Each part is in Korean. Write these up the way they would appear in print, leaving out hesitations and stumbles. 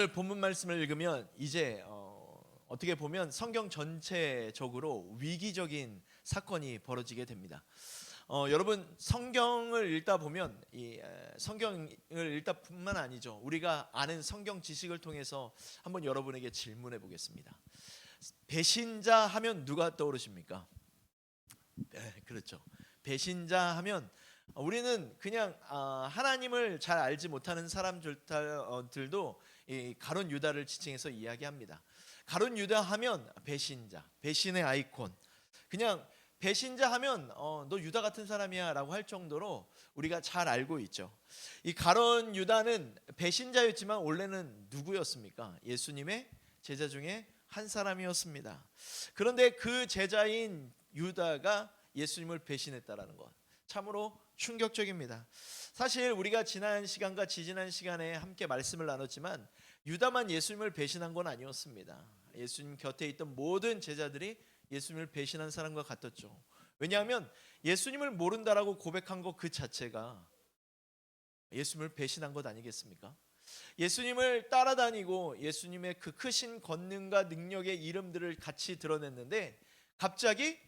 오늘 본문 말씀을 읽으면 이제 어떻게 보면 성경 전체적으로 위기적인 사건이 벌어지게 됩니다. 여러분 성경을 읽다 보면 성경을 읽다 뿐만 아니죠. 우리가 아는 성경 지식을 통해서 한번 여러분에게 질문해 보겠습니다. 배신자 하면 누가 떠오르십니까? 네, 그렇죠. 배신자 하면 우리는 그냥 하나님을 잘 알지 못하는 사람들도 이 가룟 유다를 지칭해서 이야기합니다. 가룟 유다 하면 배신자, 배신의 아이콘. 그냥 배신자 하면 너 유다 같은 사람이야라고 할 정도로 우리가 잘 알고 있죠. 이 가룟 유다는 배신자였지만 원래는 누구였습니까? 예수님의 제자 중에 한 사람이었습니다. 그런데 그 제자인 유다가 예수님을 배신했다라는 것, 참으로 충격적입니다. 사실 우리가 지난 시간과 지지난 시간에 함께 말씀을 나눴지만 유다만 예수님을 배신한 건 아니었습니다. 예수님 곁에 있던 모든 제자들이 예수님을 배신한 사람과 같았죠. 왜냐하면 예수님을 모른다라고 고백한 것 그 자체가 예수님을 배신한 것 아니겠습니까? 예수님을 따라다니고 예수님의 그 크신 권능과 능력의 이름들을 같이 드러냈는데 갑자기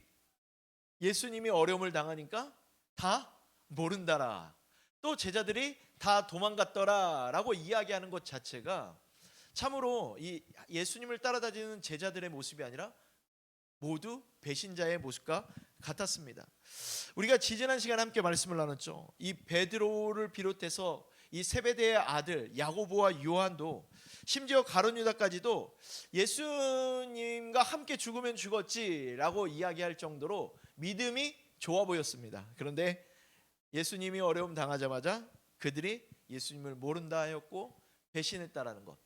예수님이 어려움을 당하니까 다 모른다라, 또 제자들이 다 도망갔더라 라고 이야기하는 것 자체가 참으로 이 예수님을 따라다니는 제자들의 모습이 아니라 모두 배신자의 모습과 같았습니다. 우리가 지지난 시간에 함께 말씀을 나눴죠. 이 베드로를 비롯해서 이 세베대의 아들 야고보와 요한도, 심지어 가룟 유다까지도 예수님과 함께 죽으면 죽었지라고 이야기할 정도로 믿음이 좋아 보였습니다. 그런데 예수님이 어려움 당하자마자 그들이 예수님을 모른다 하였고 배신했다라는 것.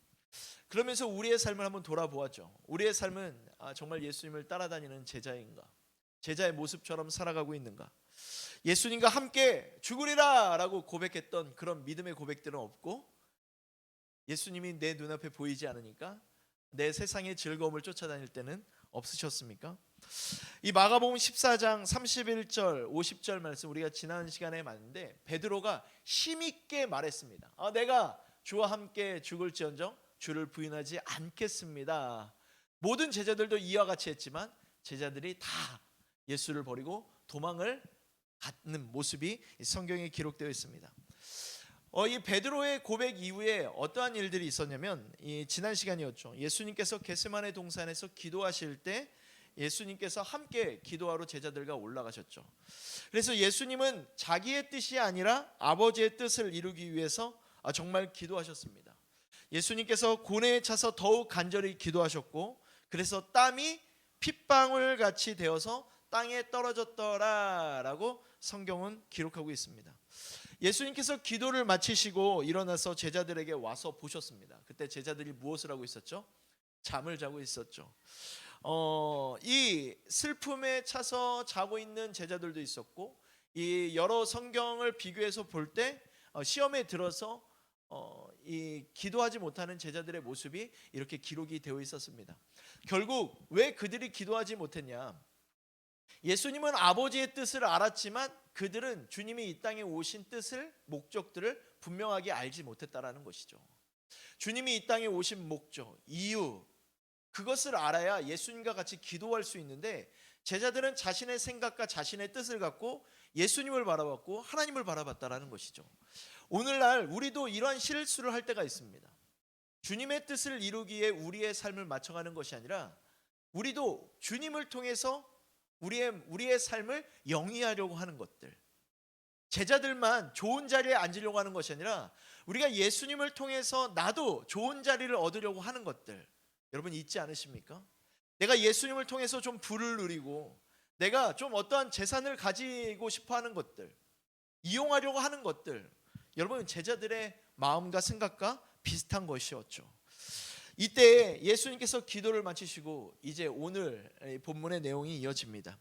그러면서 우리의 삶을 한번 돌아보았죠. 우리의 삶은 정말 예수님을 따라다니는 제자인가? 제자의 모습처럼 살아가고 있는가? 예수님과 함께 죽으리라 라고 고백했던 그런 믿음의 고백들은 없고, 예수님이 내 눈앞에 보이지 않으니까 내 세상의 즐거움을 쫓아다닐 때는 없으셨습니까? 이 마가복음 14장 31절 50절 말씀 우리가 지난 시간에 봤는데 베드로가 힘있게 말했습니다. 내가 주와 함께 죽을지언정 주를 부인하지 않겠습니다. 모든 제자들도 이와 같이 했지만 제자들이 다 예수를 버리고 도망을 갖는 모습이 성경에 기록되어 있습니다. 이 베드로의 고백 이후에 어떠한 일들이 있었냐면 지난 시간이었죠. 예수님께서 겟세마네 동산에서 기도하실 때 예수님께서 함께 기도하러 제자들과 올라가셨죠. 그래서 예수님은 자기의 뜻이 아니라 아버지의 뜻을 이루기 위해서 정말 기도하셨습니다. 예수님께서 고뇌에 차서 더욱 간절히 기도하셨고, 그래서 땀이 핏방울 같이 되어서 땅에 떨어졌더라라고 성경은 기록하고 있습니다. 예수님께서 기도를 마치시고 일어나서 제자들에게 와서 보셨습니다. 그때 제자들이 무엇을 하고 있었죠? 잠을 자고 있었죠. 이 슬픔에 차서 자고 있는 제자들도 있었고, 이 여러 성경을 비교해서 볼 때 시험에 들어서 이 기도하지 못하는 제자들의 모습이 이렇게 기록이 되어 있었습니다. 결국 왜 그들이 기도하지 못했냐? 예수님은 아버지의 뜻을 알았지만 그들은 주님이 이 땅에 오신 뜻을, 목적들을 분명하게 알지 못했다라는 것이죠. 주님이 이 땅에 오신 목적, 이유, 그것을 알아야 예수님과 같이 기도할 수 있는데 제자들은 자신의 생각과 자신의 뜻을 갖고 예수님을 바라봤고 하나님을 바라봤다라는 것이죠. 오늘날 우리도 이러한 실수를 할 때가 있습니다. 주님의 뜻을 이루기에 우리의 삶을 맞춰가는 것이 아니라 우리도 주님을 통해서 우리의 삶을 영위하려고 하는 것들, 제자들만 좋은 자리에 앉으려고 하는 것이 아니라 우리가 예수님을 통해서 나도 좋은 자리를 얻으려고 하는 것들, 여러분 있지 않으십니까? 내가 예수님을 통해서 좀 부를 누리고 내가 좀 어떠한 재산을 가지고 싶어하는 것들, 이용하려고 하는 것들, 여러분 제자들의 마음과 생각과 비슷한 것이었죠. 이때 예수님께서 기도를 마치시고 이제 오늘 본문의 내용이 이어집니다.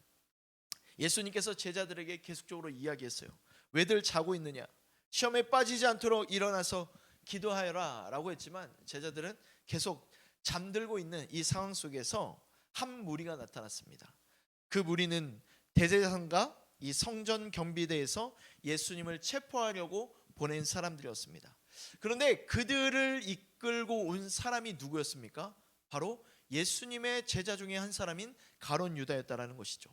예수님께서 제자들에게 계속적으로 이야기했어요. 왜들 자고 있느냐? 시험에 빠지지 않도록 일어나서 기도하여라 라고 했지만 제자들은 계속 잠들고 있는 이 상황 속에서 한 무리가 나타났습니다. 그 무리는 대제사장과 이 성전 경비대에서 예수님을 체포하려고 보낸 사람들이었습니다. 그런데 그들을 이끌고 온 사람이 누구였습니까? 바로 예수님의 제자 중에 한 사람인 가룟 유다였다라는 것이죠.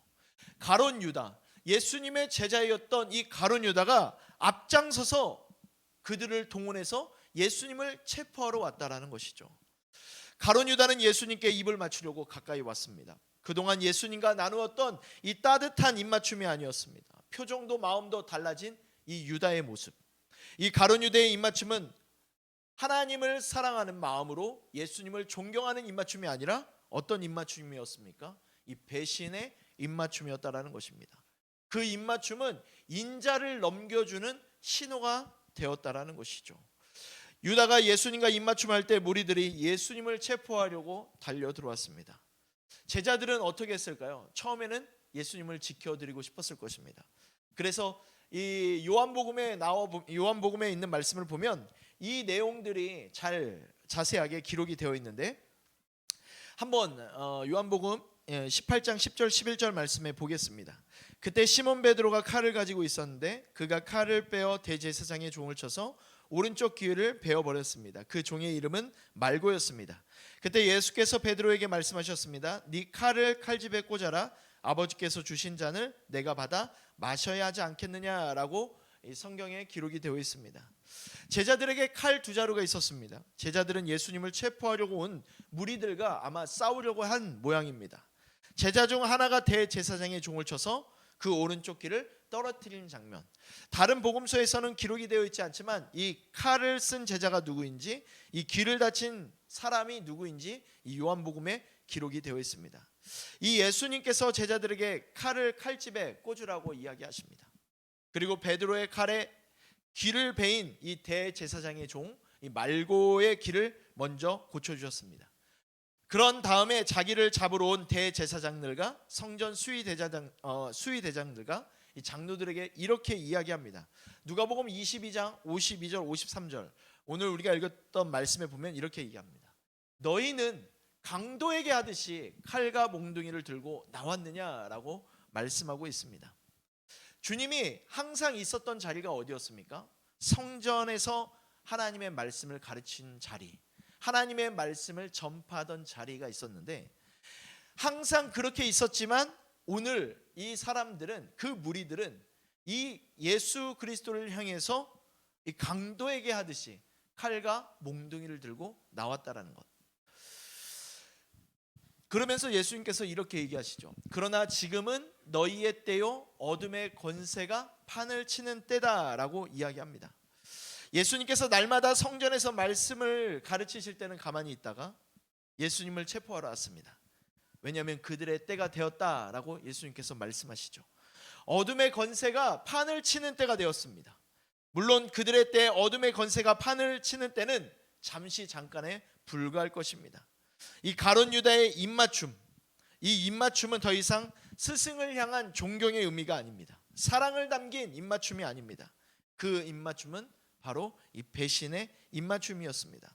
가룟 유다, 예수님의 제자였던 이 가룟 유다가 앞장서서 그들을 동원해서 예수님을 체포하러 왔다라는 것이죠. 가룟 유다는 예수님께 입을 맞추려고 가까이 왔습니다. 그동안 예수님과 나누었던 이 따뜻한 입맞춤이 아니었습니다. 표정도 마음도 달라진 이 유다의 모습. 이 가룟 유다의 입맞춤은 하나님을 사랑하는 마음으로 예수님을 존경하는 입맞춤이 아니라 어떤 입맞춤이었습니까? 이 배신의 입맞춤이었다라는 것입니다. 그 입맞춤은 인자를 넘겨주는 신호가 되었다라는 것이죠. 유다가 예수님과 입맞춤할 때 무리들이 예수님을 체포하려고 달려 들어왔습니다. 제자들은 어떻게 했을까요? 처음에는 예수님을 지켜드리고 싶었을 것입니다. 그래서 이 요한복음에 있는 말씀을 보면 이 내용들이 잘 자세하게 기록이 되어 있는데, 한번 요한복음 18장 10절 11절 말씀에 보겠습니다. 그때 시몬 베드로가 칼을 가지고 있었는데 그가 칼을 빼어 대제사장의 종을 쳐서 오른쪽 귀를 베어 버렸습니다. 그 종의 이름은 말고였습니다. 그때 예수께서 베드로에게 말씀하셨습니다. 네 칼을 칼집에 꽂아라. 아버지께서 주신 잔을 내가 받아 마셔야 하지 않겠느냐라고 이 성경에 기록이 되어 있습니다. 제자들에게 칼 두 자루가 있었습니다. 제자들은 예수님을 체포하려고 온 무리들과 아마 싸우려고 한 모양입니다. 제자 중 하나가 대제사장의 종을 쳐서 그 오른쪽 귀를 떨어뜨리는 장면. 다른 복음서에서는 기록이 되어 있지 않지만 이 칼을 쓴 제자가 누구인지, 이 귀를 다친 사람이 누구인지 이 요한복음에 기록이 되어 있습니다. 이 예수님께서 제자들에게 칼을 칼집에 꽂으라고 이야기하십니다. 그리고 베드로의 칼에 귀를 베인 이 대제사장의 종, 이 말고의 귀를 먼저 고쳐주셨습니다. 그런 다음에 자기를 잡으러 온 대제사장들과 성전 수의대장들과 이 장로들에게 이렇게 이야기합니다. 누가복음 22장 52절 53절, 오늘 우리가 읽었던 말씀에 보면 이렇게 얘기합니다. 너희는 강도에게 하듯이 칼과 몽둥이를 들고 나왔느냐라고 말씀하고 있습니다. 주님이 항상 있었던 자리가 어디였습니까? 성전에서 하나님의 말씀을 가르친 자리, 하나님의 말씀을 전파하던 자리가 있었는데, 항상 그렇게 있었지만 오늘 이 사람들은, 그 무리들은 이 예수 그리스도를 향해서 이 강도에게 하듯이 칼과 몽둥이를 들고 나왔다라는 것. 그러면서 예수님께서 이렇게 얘기하시죠. 그러나 지금은 너희의 때요 어둠의 권세가 판을 치는 때다라고 이야기합니다. 예수님께서 날마다 성전에서 말씀을 가르치실 때는 가만히 있다가 예수님을 체포하러 왔습니다. 왜냐하면 그들의 때가 되었다라고 예수님께서 말씀하시죠. 어둠의 권세가 판을 치는 때가 되었습니다. 물론 그들의 때 어둠의 권세가 판을 치는 때는 잠시 잠깐에 불과할 것입니다. 이 가룟 유다의 입맞춤, 이 입맞춤은 더 이상 스승을 향한 존경의 의미가 아닙니다. 사랑을 담긴 입맞춤이 아닙니다. 그 입맞춤은 바로 이 배신의 입맞춤이었습니다.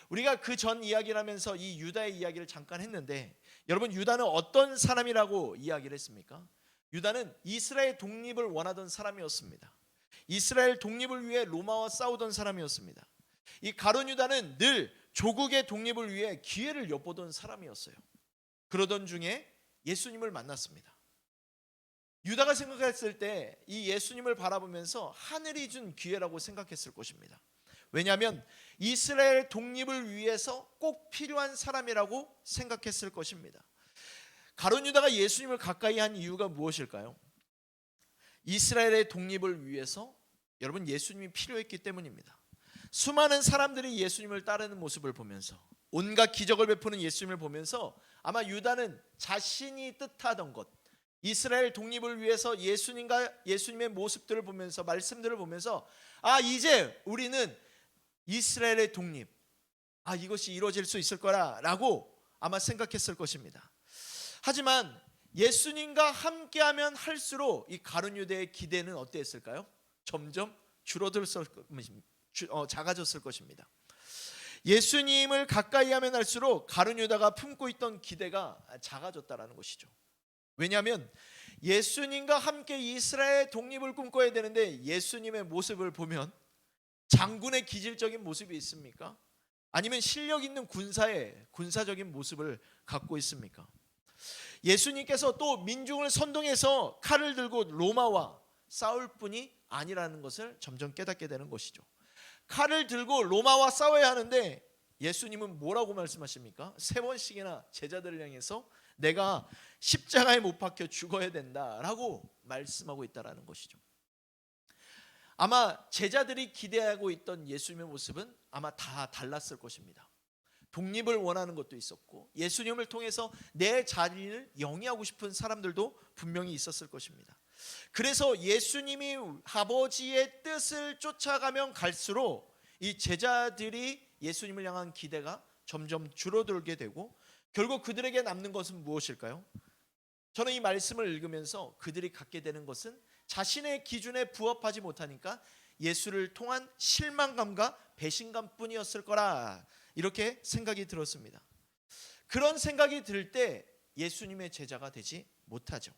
우리가 그 전 이야기를 하면서 이 유다의 이야기를 잠깐 했는데, 여러분 유다는 어떤 사람이라고 이야기를 했습니까? 유다는 이스라엘 독립을 원하던 사람이었습니다. 이스라엘 독립을 위해 로마와 싸우던 사람이었습니다. 이 가룟 유다는 늘 조국의 독립을 위해 기회를 엿보던 사람이었어요. 그러던 중에 예수님을 만났습니다. 유다가 생각했을 때 이 예수님을 바라보면서 하늘이 준 기회라고 생각했을 것입니다. 왜냐하면 이스라엘 독립을 위해서 꼭 필요한 사람이라고 생각했을 것입니다. 가룟 유다가 예수님을 가까이 한 이유가 무엇일까요? 이스라엘의 독립을 위해서 여러분 예수님이 필요했기 때문입니다. 수많은 사람들이 예수님을 따르는 모습을 보면서, 온갖 기적을 베푸는 예수님을 보면서 아마 유다는 자신이 뜻하던 것, 이스라엘 독립을 위해서 예수님의 모습들을 보면서, 말씀들을 보면서, 이제 우리는 이스라엘의 독립, 이것이 이루어질 수 있을 거라고 아마 생각했을 것입니다. 하지만 예수님과 함께하면 할수록 이 가룟 유다의 기대는 어땠을까요? 점점 작아졌을 것입니다. 예수님을 가까이 하면 할수록 가룟 유다가 품고 있던 기대가 작아졌다라는 것이죠. 왜냐하면 예수님과 함께 이스라엘 독립을 꿈꿔야 되는데 예수님의 모습을 보면 장군의 기질적인 모습이 있습니까? 아니면 실력 있는 군사적인 모습을 갖고 있습니까? 예수님께서 또 민중을 선동해서 칼을 들고 로마와 싸울 뿐이 아니라는 것을 점점 깨닫게 되는 것이죠. 칼을 들고 로마와 싸워야 하는데 예수님은 뭐라고 말씀하십니까? 3번씩이나 제자들을 향해서 내가 십자가에 못 박혀 죽어야 된다라고 말씀하고 있다라는 것이죠. 아마 제자들이 기대하고 있던 예수님의 모습은 아마 다 달랐을 것입니다. 독립을 원하는 것도 있었고 예수님을 통해서 내 자리를 영위하고 싶은 사람들도 분명히 있었을 것입니다. 그래서 예수님이 아버지의 뜻을 쫓아가면 갈수록 이 제자들이 예수님을 향한 기대가 점점 줄어들게 되고 결국 그들에게 남는 것은 무엇일까요? 저는 이 말씀을 읽으면서 그들이 갖게 되는 것은 자신의 기준에 부합하지 못하니까 예수를 통한 실망감과 배신감뿐이었을 거라 이렇게 생각이 들었습니다. 그런 생각이 들 때 예수님의 제자가 되지 못하죠.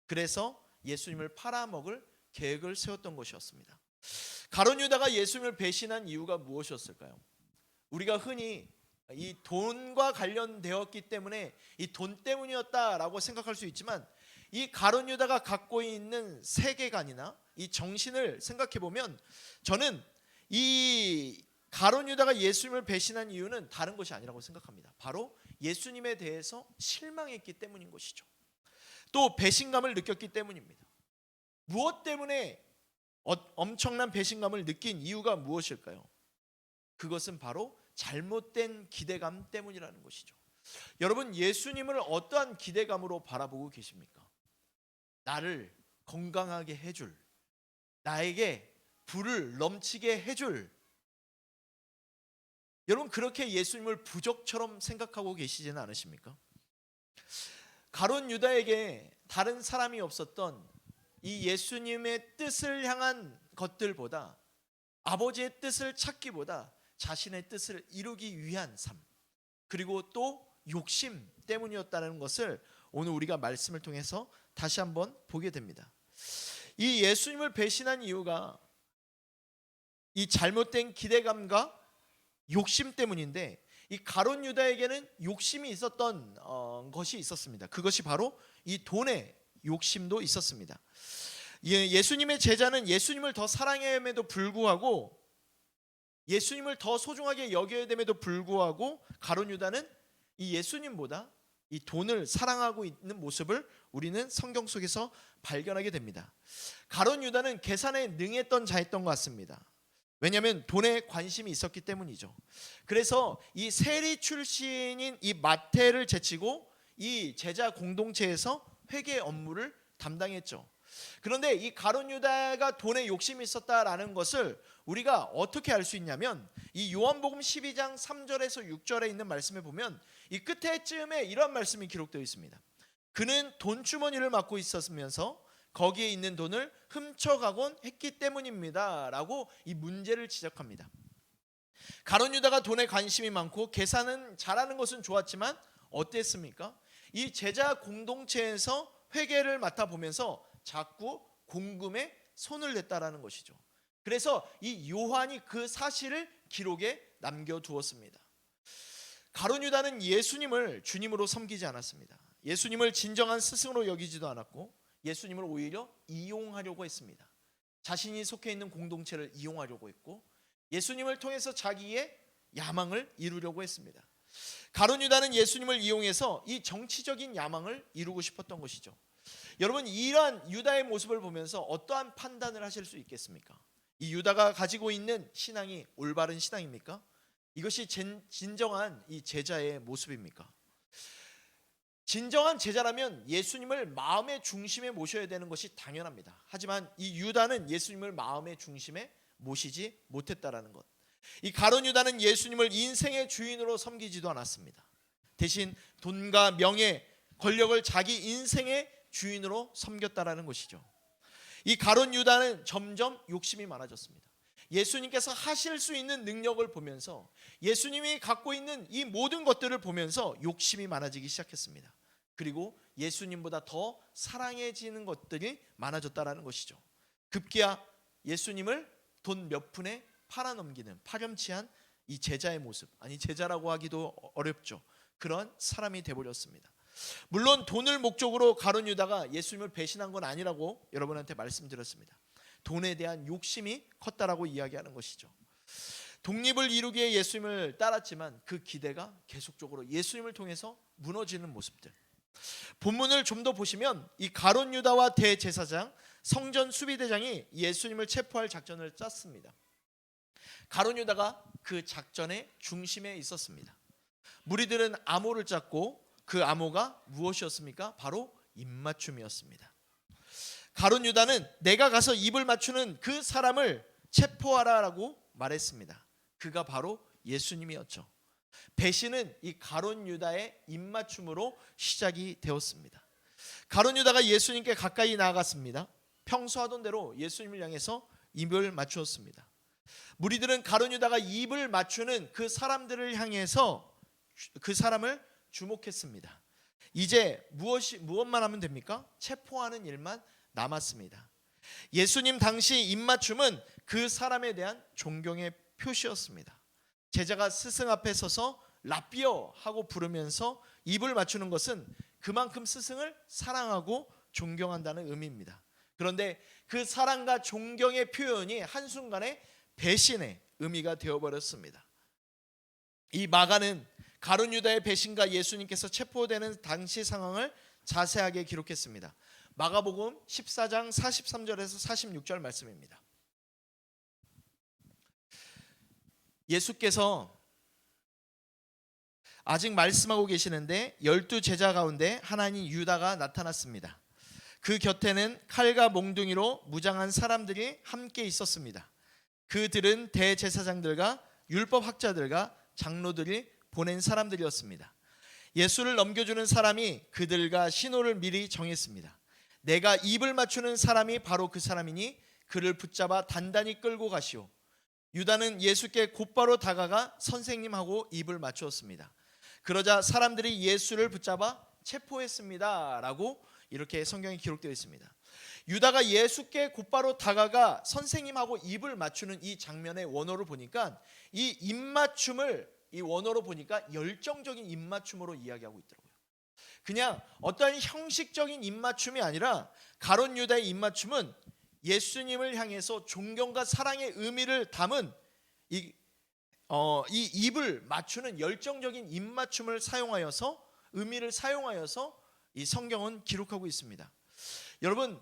그래서 예수님을 팔아먹을 계획을 세웠던 것이었습니다. 가룟 유다가 예수님을 배신한 이유가 무엇이었을까요? 우리가 흔히 이 돈과 관련되었기 때문에 이 돈 때문이었다라고 생각할 수 있지만 이 가룟 유다가 갖고 있는 세계관이나 이 정신을 생각해 보면 저는 이 가룟 유다가 예수님을 배신한 이유는 다른 것이 아니라고 생각합니다. 바로 예수님에 대해서 실망했기 때문인 것이죠. 또 배신감을 느꼈기 때문입니다. 무엇 때문에 엄청난 배신감을 느낀 이유가 무엇일까요? 그것은 바로 잘못된 기대감 때문이라는 것이죠. 여러분, 예수님을 어떠한 기대감으로 바라보고 계십니까? 나를 건강하게 해줄, 나에게 부를 넘치게 해줄, 여러분 그렇게 예수님을 부족처럼 생각하고 계시지는 않으십니까? 가룟 유다에게 다른 사람이 없었던 이 예수님의 뜻을 향한 것들보다 아버지의 뜻을 찾기보다 자신의 뜻을 이루기 위한 삶, 그리고 또 욕심 때문이었다는 것을 오늘 우리가 말씀을 통해서 다시 한번 보게 됩니다. 이 예수님을 배신한 이유가 이 잘못된 기대감과 욕심 때문인데 이 가룟 유다에게는 욕심이 있었던 것이 있었습니다. 그것이 바로 이 돈의 욕심도 있었습니다. 예수님의 제자는 예수님을 더 사랑함에도 불구하고 예수님을 더 소중하게 여겨야 됨에도 불구하고 가룟 유다는 이 예수님보다 이 돈을 사랑하고 있는 모습을 우리는 성경 속에서 발견하게 됩니다. 가룟 유다는 계산에 능했던 자였던 것 같습니다. 왜냐하면 돈에 관심이 있었기 때문이죠. 그래서 이 세리 출신인 이 마태를 제치고 이 제자 공동체에서 회계 업무를 담당했죠. 그런데 이 가룟 유다가 돈에 욕심이 있었다라는 것을 우리가 어떻게 알 수 있냐면 이 요한복음 12장 3절에서 6절에 있는 말씀에 보면 이 끝에쯤에 이런 말씀이 기록되어 있습니다. 그는 돈주머니를 맡고 있었으면서 거기에 있는 돈을 훔쳐가곤 했기 때문입니다 라고 이 문제를 지적합니다. 가룟 유다가 돈에 관심이 많고 계산은 잘하는 것은 좋았지만 어땠습니까? 이 제자 공동체에서 회계를 맡아보면서 자꾸 공금에 손을 냈다라는 것이죠. 그래서 이 요한이 그 사실을 기록에 남겨두었습니다. 가룟 유다는 예수님을 주님으로 섬기지 않았습니다. 예수님을 진정한 스승으로 여기지도 않았고 예수님을 오히려 이용하려고 했습니다. 자신이 속해 있는 공동체를 이용하려고 했고 예수님을 통해서 자기의 야망을 이루려고 했습니다. 가룟 유다는 예수님을 이용해서 이 정치적인 야망을 이루고 싶었던 것이죠. 여러분, 이러한 유다의 모습을 보면서 어떠한 판단을 하실 수 있겠습니까? 이 유다가 가지고 있는 신앙이 올바른 신앙입니까? 이것이 진정한 이 제자의 모습입니까? 진정한 제자라면 예수님을 마음의 중심에 모셔야 되는 것이 당연합니다. 하지만 이 유다는 예수님을 마음의 중심에 모시지 못했다라는 것. 이 가룟 유다는 예수님을 인생의 주인으로 섬기지도 않았습니다. 대신 돈과 명예, 권력을 자기 인생의 주인으로 섬겼다라는 것이죠. 이 가룟 유다는 점점 욕심이 많아졌습니다. 예수님께서 하실 수 있는 능력을 보면서 예수님이 갖고 있는 이 모든 것들을 보면서 욕심이 많아지기 시작했습니다. 그리고 예수님보다 더 사랑해지는 것들이 많아졌다라는 것이죠. 급기야 예수님을 돈 몇 푼에 팔아넘기는 파렴치한 이 제자의 모습, 아니 제자라고 하기도 어렵죠. 그런 사람이 되어버렸습니다. 물론 돈을 목적으로 가룟 유다가 예수님을 배신한 건 아니라고 여러분한테 말씀드렸습니다. 돈에 대한 욕심이 컸다라고 이야기하는 것이죠. 독립을 이루기 위해 예수님을 따랐지만 그 기대가 계속적으로 예수님을 통해서 무너지는 모습들. 본문을 좀 더 보시면 이 가룟 유다와 대제사장, 성전 수비대장이 예수님을 체포할 작전을 짰습니다. 가룟 유다가 그 작전의 중심에 있었습니다. 무리들은 암호를 짰고 그 암호가 무엇이었습니까? 바로 입맞춤이었습니다. 가룟 유다는 내가 가서 입을 맞추는 그 사람을 체포하라라고 말했습니다. 그가 바로 예수님이었죠. 배신은 이 가룟 유다의 입맞춤으로 시작이 되었습니다. 가룟 유다가 예수님께 가까이 나아갔습니다. 평소 하던 대로 예수님을 향해서 입을 맞추었습니다. 무리들은 가룟 유다가 입을 맞추는 그 사람들을 향해서 그 사람을 주목했습니다. 이제 무엇만 하면 됩니까? 체포하는 일만 남았습니다. 예수님 당시 입맞춤은 그 사람에 대한 존경의 표시였습니다. 제자가 스승 앞에 서서 라삐어 하고 부르면서 입을 맞추는 것은 그만큼 스승을 사랑하고 존경한다는 의미입니다. 그런데 그 사랑과 존경의 표현이 한순간에 배신의 의미가 되어버렸습니다. 이 마가는 가룟 유다의 배신과 예수님께서 체포되는 당시 상황을 자세하게 기록했습니다. 마가복음 14장 43절에서 46절 말씀입니다. 예수께서 아직 말씀하고 계시는데 12제자 가운데 하나인 유다가 나타났습니다. 그 곁에는 칼과 몽둥이로 무장한 사람들이 함께 있었습니다. 그들은 대제사장들과 율법학자들과 장로들이 보낸 사람들이었습니다. 예수를 넘겨주는 사람이 그들과 신호를 미리 정했습니다. 내가 입을 맞추는 사람이 바로 그 사람이니 그를 붙잡아 단단히 끌고 가시오. 유다는 예수께 곧바로 다가가 선생님하고 입을 맞추었습니다. 그러자 사람들이 예수를 붙잡아 체포했습니다 라고 이렇게 성경에 기록되어 있습니다. 유다가 예수께 곧바로 다가가 선생님하고 입을 맞추는 이 장면의 원어를 보니까 이 입맞춤을 이 원어로 보니까 열정적인 입맞춤으로 이야기하고 있더라고요. 그냥 어떠한 형식적인 입맞춤이 아니라 가룟 유다의 입맞춤은 예수님을 향해서 존경과 사랑의 의미를 담은 이 입을 맞추는 열정적인 입맞춤을 사용하여서 의미를 사용하여서 이 성경은 기록하고 있습니다. 여러분,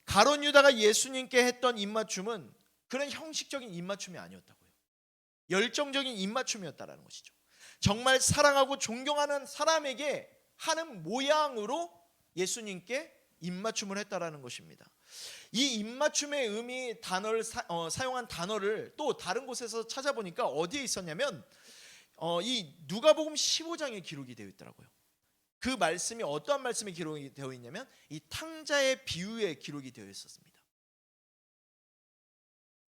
가룟 유다가 예수님께 했던 입맞춤은 그런 형식적인 입맞춤이 아니었다고요. 열정적인 입맞춤이었다라는 것이죠. 정말 사랑하고 존경하는 사람에게 하는 모양으로 예수님께 입맞춤을 했다라는 것입니다. 이 입맞춤의 의미 단어를 사용한 단어를 또 다른 곳에서 찾아보니까 어디에 있었냐면 이 누가복음 15장에 기록이 되어 있더라고요. 그 말씀이 어떠한 말씀이 기록이 되어 있냐면 이 탕자의 비유에 기록이 되어 있었습니다.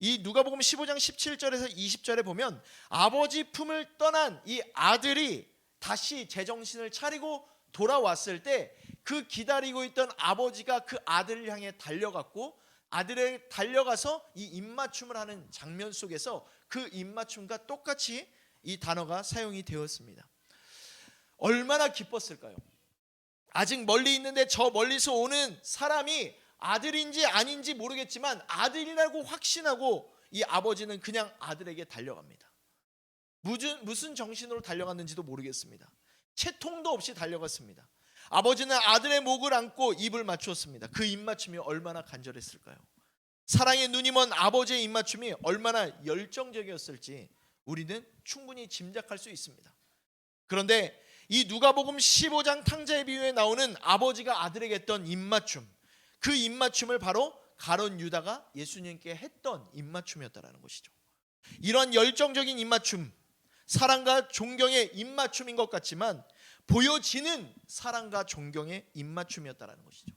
이 누가복음 15장 17절에서 20절에 보면 아버지 품을 떠난 이 아들이 다시 제정신을 차리고 돌아왔을 때 그 기다리고 있던 아버지가 그 아들을 향해 달려갔고 아들에 달려가서 이 입맞춤을 하는 장면 속에서 그 입맞춤과 똑같이 이 단어가 사용이 되었습니다. 얼마나 기뻤을까요? 아직 멀리 있는데 저 멀리서 오는 사람이 아들인지 아닌지 모르겠지만 아들이라고 확신하고 이 아버지는 그냥 아들에게 달려갑니다. 무슨 정신으로 달려갔는지도 모르겠습니다. 채통도 없이 달려갔습니다. 아버지는 아들의 목을 안고 입을 맞추었습니다. 그 입맞춤이 얼마나 간절했을까요? 사랑의 눈이 먼 아버지의 입맞춤이 얼마나 열정적이었을지 우리는 충분히 짐작할 수 있습니다. 그런데 이 누가복음 15장 탕자의 비유에 나오는 아버지가 아들에게 했던 입맞춤, 그 입맞춤을 바로 가룟 유다가 예수님께 했던 입맞춤이었다는 것이죠. 이런 열정적인 입맞춤, 사랑과 존경의 입맞춤인 것 같지만 보여지는 사랑과 존경의 입맞춤이었다는 것이죠.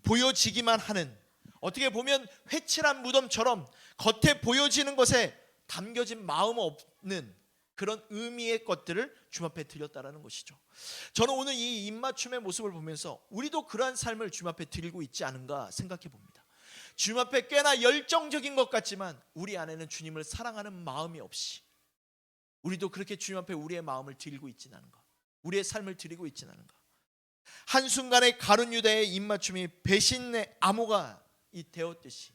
보여지기만 하는, 어떻게 보면 회칠한 무덤처럼 겉에 보여지는 것에 담겨진 마음 없는 그런 의미의 것들을 주님 앞에 드렸다는 것이죠. 저는 오늘 이 입맞춤의 모습을 보면서 우리도 그러한 삶을 주님 앞에 드리고 있지 않은가 생각해 봅니다. 주님 앞에 꽤나 열정적인 것 같지만 우리 안에는 주님을 사랑하는 마음이 없이, 우리도 그렇게 주님 앞에 우리의 마음을 드리고 있지는 않은가, 우리의 삶을 드리고 있지는 않은가. 한순간에 가룟 유다의 입맞춤이 배신의 암호가 되었듯이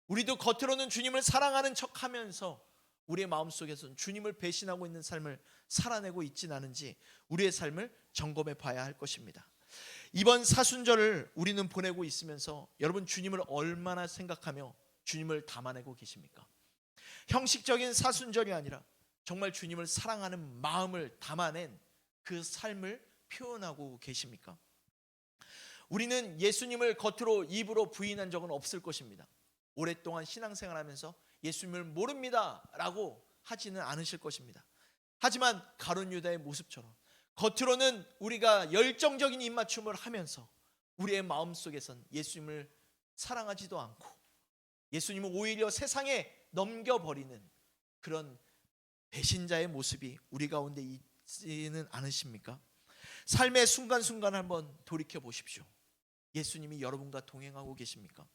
우리도 겉으로는 주님을 사랑하는 척하면서 우리의 마음속에서는 주님을 배신하고 있는 삶을 살아내고 있지는 않은지 우리의 삶을 점검해 봐야 할 것입니다. 이번 사순절을 우리는 보내고 있으면서 여러분, 주님을 얼마나 생각하며 주님을 담아내고 계십니까? 형식적인 사순절이 아니라 정말 주님을 사랑하는 마음을 담아낸 그 삶을 표현하고 계십니까? 우리는 예수님을 겉으로 입으로 부인한 적은 없을 것입니다. 오랫동안 신앙생활하면서 예수님을 모릅니다 라고 하지는 않으실 것입니다. 하지만 가룟 유다의 모습처럼 겉으로는 우리가 열정적인 입맞춤을 하면서 우리의 마음속에선 예수님을 사랑하지도 않고 예수님을 오히려 세상에 넘겨버리는 그런 배신자의 모습이 우리 가운데 있지는 않으십니까? 삶의 순간순간 한번 돌이켜 보십시오. 예수님이 여러분과 동행하고 계십니까?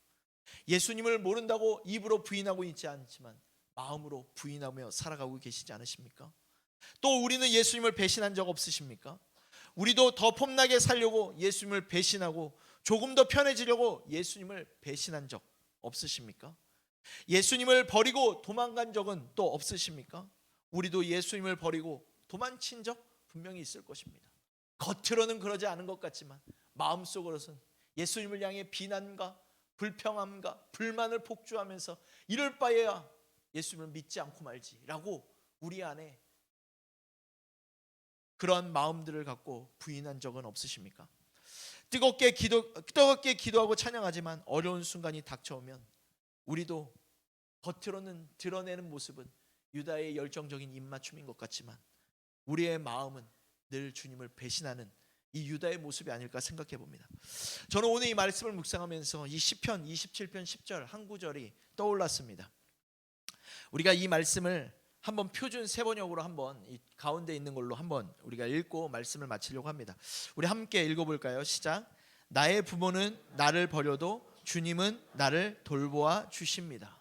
예수님을 모른다고 입으로 부인하고 있지 않지만 마음으로 부인하며 살아가고 계시지 않으십니까? 또 우리는 예수님을 배신한 적 없으십니까? 우리도 더 폼나게 살려고 예수님을 배신하고 조금 더 편해지려고 예수님을 배신한 적 없으십니까? 예수님을 버리고 도망간 적은 또 없으십니까? 우리도 예수님을 버리고 도망친 적 분명히 있을 것입니다. 겉으로는 그러지 않은 것 같지만 마음속으로는 예수님을 향해 비난과 불평함과 불만을 폭주하면서 이럴 바에야 예수님을 믿지 않고 말지라고 우리 안에 그러한 마음들을 갖고 부인한 적은 없으십니까? 뜨겁게 기도하고 찬양하지만 어려운 순간이 닥쳐오면 우리도 겉으로는 드러내는 모습은 유다의 열정적인 입맞춤인 것 같지만 우리의 마음은 늘 주님을 배신하는 이 유다의 모습이 아닐까 생각해 봅니다. 저는 오늘 이 말씀을 묵상하면서 이 시편 27편 10절 한 구절이 떠올랐습니다. 우리가 이 말씀을 한번 표준 세번역으로 한번 이 가운데 있는 걸로 한번 우리가 읽고 말씀을 마치려고 합니다. 우리 함께 읽어볼까요? 시작. 나의 부모는 나를 버려도 주님은 나를 돌보아 주십니다.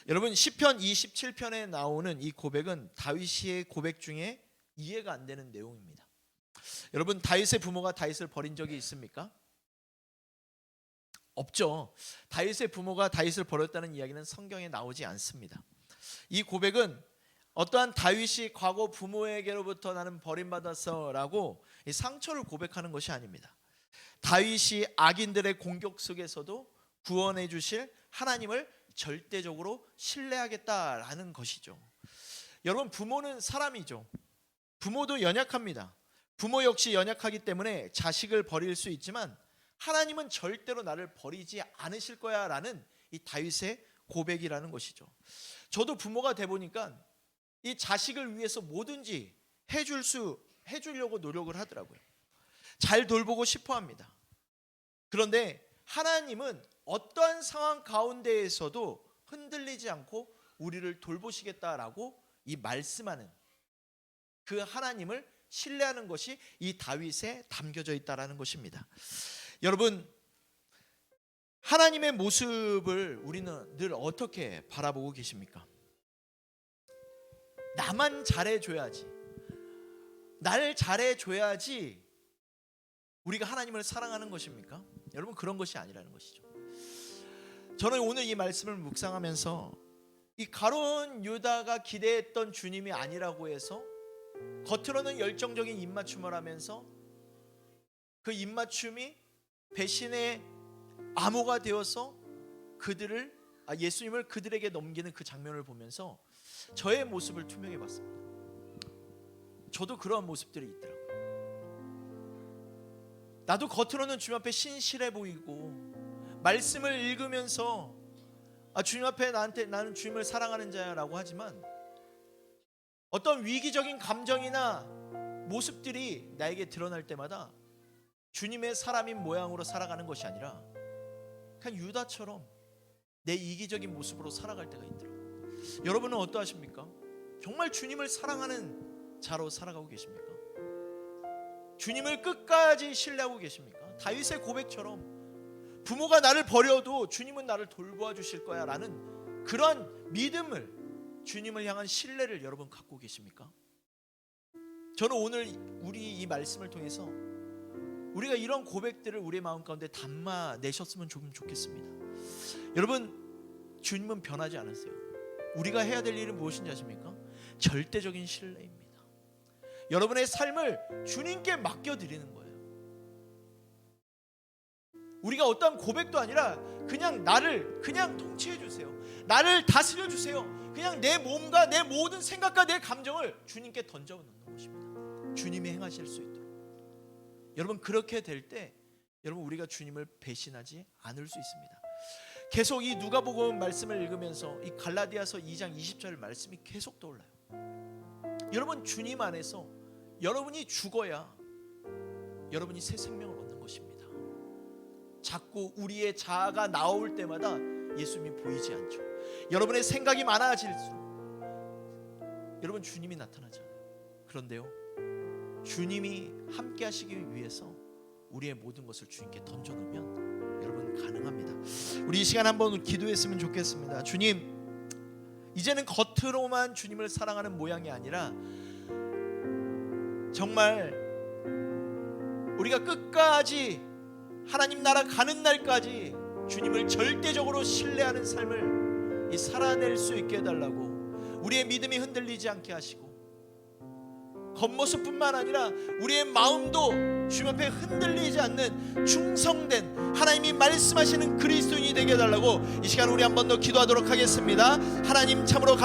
여러분, 시편 27편에 나오는 이 고백은 다윗의 고백 중에 이해가 안 되는 내용입니다. 여러분, 다윗의 부모가 다윗을 버린 적이 있습니까? 없죠. 다윗의 부모가 다윗을 버렸다는 이야기는 성경에 나오지 않습니다. 이 고백은 어떠한 다윗이 과거 부모에게로부터 나는 버림받았어라고 상처를 고백하는 것이 아닙니다. 다윗이 악인들의 공격 속에서도 구원해 주실 하나님을 절대적으로 신뢰하겠다라는 것이죠. 여러분, 부모는 사람이죠. 부모도 연약합니다. 부모 역시 연약하기 때문에 자식을 버릴 수 있지만 하나님은 절대로 나를 버리지 않으실 거야 라는 이 다윗의 고백이라는 것이죠. 저도 부모가 돼 보니까 이 자식을 위해서 뭐든지 해주려고 노력을 하더라고요. 잘 돌보고 싶어 합니다. 그런데 하나님은 어떠한 상황 가운데에서도 흔들리지 않고 우리를 돌보시겠다라고 이 말씀하는 그 하나님을 신뢰하는 것이 이 다윗에 담겨져 있다라는 것입니다. 여러분, 하나님의 모습을 우리는 늘 어떻게 바라보고 계십니까? 나만 잘해줘야지, 날 잘해줘야지 우리가 하나님을 사랑하는 것입니까? 여러분, 그런 것이 아니라는 것이죠. 저는 오늘 이 말씀을 묵상하면서 이 가룟 유다가 기대했던 주님이 아니라고 해서 겉으로는 열정적인 입맞춤을 하면서 그 입맞춤이 배신의 암호가 되어서 예수님을 그들에게 넘기는 그 장면을 보면서 저의 모습을 투명해 봤습니다. 저도 그러한 모습들이 있더라고요. 나도 겉으로는 주님 앞에 신실해 보이고 말씀을 읽으면서 주님 앞에 나는 주님을 사랑하는 자야라고 하지만 어떤 위기적인 감정이나 모습들이 나에게 드러날 때마다 주님의 사람인 모양으로 살아가는 것이 아니라 그냥 유다처럼 내 이기적인 모습으로 살아갈 때가 있더라고요. 여러분은 어떠하십니까? 정말 주님을 사랑하는 자로 살아가고 계십니까? 주님을 끝까지 신뢰하고 계십니까? 다윗의 고백처럼 부모가 나를 버려도 주님은 나를 돌보아 주실 거야 라는 그러한 믿음을, 주님을 향한 신뢰를 여러분 갖고 계십니까? 저는 오늘 우리 이 말씀을 통해서 우리가 이런 고백들을 우리의 마음 가운데 담아내셨으면 좀 좋겠습니다. 여러분, 주님은 변하지 않으세요. 우리가 해야 될 일은 무엇인지 아십니까? 절대적인 신뢰입니다. 여러분의 삶을 주님께 맡겨드리는 거예요. 우리가 어떤 고백도 아니라 그냥 나를 그냥 통치해 주세요. 나를 다스려 주세요. 그냥 내 몸과 내 모든 생각과 내 감정을 주님께 던져 놓는 것입니다. 주님이 행하실 수 있도록. 여러분, 그렇게 될 때 여러분, 우리가 주님을 배신하지 않을 수 있습니다. 계속 이 누가복음 말씀을 읽으면서 이 갈라디아서 2장 20절 말씀이 계속 떠올라요. 여러분, 주님 안에서 여러분이 죽어야 여러분이 새 생명을 얻는 것입니다. 자꾸 우리의 자아가 나올 때마다 예수님이 보이지 않죠. 여러분의 생각이 많아질수록 여러분, 주님이 나타나잖아요. 그런데요, 주님이 함께 하시기 위해서 우리의 모든 것을 주님께 던져놓으면 여러분 가능합니다. 우리 이 시간 한번 기도했으면 좋겠습니다. 주님, 이제는 겉으로만 주님을 사랑하는 모양이 아니라 정말 우리가 끝까지 하나님 나라 가는 날까지 주님을 절대적으로 신뢰하는 삶을 살아낼 수 있게 해달라고, 우리의 믿음이 흔들리지 않게 하시고 겉모습뿐만 아니라 우리의 마음도 주님 앞에 흔들리지 않는 충성된 하나님이 말씀하시는 그리스도인이 되게 해달라고 이 시간 우리 한 번 더 기도하도록 하겠습니다. 하나님, 참으로